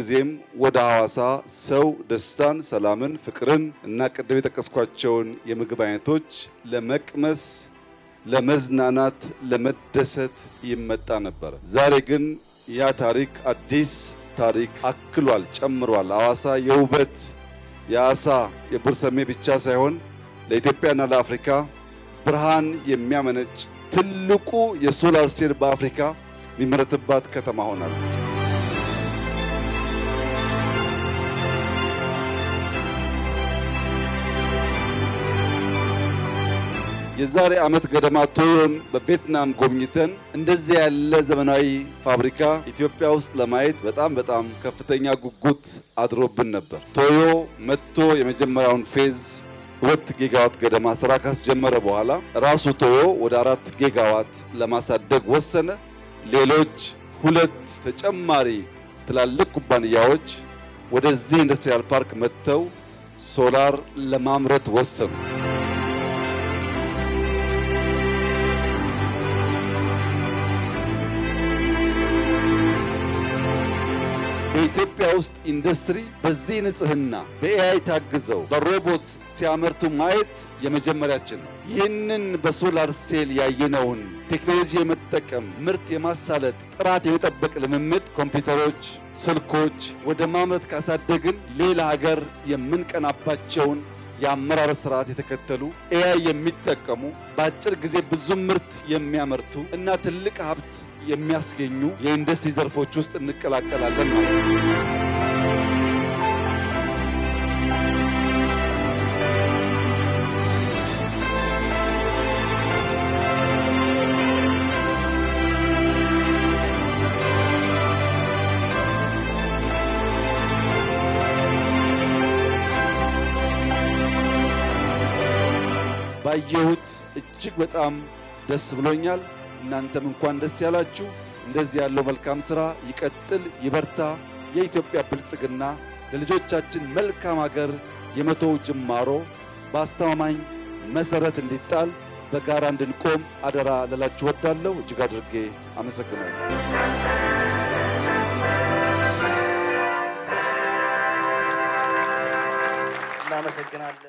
ጊዜም ወደ ሐዋሳ ሰው ደስታን፣ ሰላምን፣ ፍቅርን እና ቅድም የጠቀስኳቸውን የምግብ አይነቶች ለመቅመስ፣ ለመዝናናት፣ ለመደሰት ይመጣ ነበር። ዛሬ ግን ያ ታሪክ አዲስ ታሪክ አክሏል፣ ጨምሯል። ሐዋሳ የውበት የአሳ የቡርሰሜ ብቻ ሳይሆን ለኢትዮጵያና ለአፍሪካ ብርሃን የሚያመነጭ ትልቁ የሶላር ሴል በአፍሪካ የሚመረትባት ከተማ ሆናለች። የዛሬ ዓመት ገደማ ቶዮን በቪየትናም ጎብኝተን እንደዚህ ያለ ዘመናዊ ፋብሪካ ኢትዮጵያ ውስጥ ለማየት በጣም ከፍተኛ ጉጉት አድሮብን ነበር። ቶዮ መጥቶ የመጀመሪያውን ፌዝ 2 ጊጋዋት ገደማ ስራ ካስጀመረ በኋላ ራሱ ቶዮ ወደ 4 ጊጋዋት ለማሳደግ ወሰነ። ሌሎች 2 ተጨማሪ ትላልቅ ኩባንያዎች ወደዚህ ኢንዱስትሪያል ፓርክ መጥተው ሶላር ለማምረት ወሰኑ። በኢትዮጵያ ውስጥ ኢንዱስትሪ በዚህ ንጽህና በኤአይ ታግዘው በሮቦት ሲያመርቱ ማየት የመጀመሪያችን ነው። ይህንን በሶላር ሴል ያየነውን ቴክኖሎጂ የመጠቀም ምርት የማሳለጥ ጥራት የመጠበቅ ልምምድ ኮምፒውተሮች፣ ስልኮች ወደ ማምረት ካሳደግን ሌላ ሀገር የምንቀናባቸውን የአመራረት ስርዓት የተከተሉ ኤአይ የሚጠቀሙ በአጭር ጊዜ ብዙ ምርት የሚያመርቱ እና ትልቅ ሀብት የሚያስገኙ የኢንዱስትሪ ዘርፎች ውስጥ እንቀላቀላለን ማለት ነው። ባየሁት እጅግ በጣም ደስ ብሎኛል። እናንተም እንኳን ደስ ያላችሁ። እንደዚህ ያለው መልካም ስራ ይቀጥል፣ ይበርታ። የኢትዮጵያ ብልጽግና ለልጆቻችን መልካም ሀገር የመቶው ጅማሮ በአስተማማኝ መሰረት እንዲጣል በጋራ እንድንቆም አደራ ልላችሁ ወዳለሁ። እጅግ አድርጌ አመሰግናለሁ። እናመሰግናለን።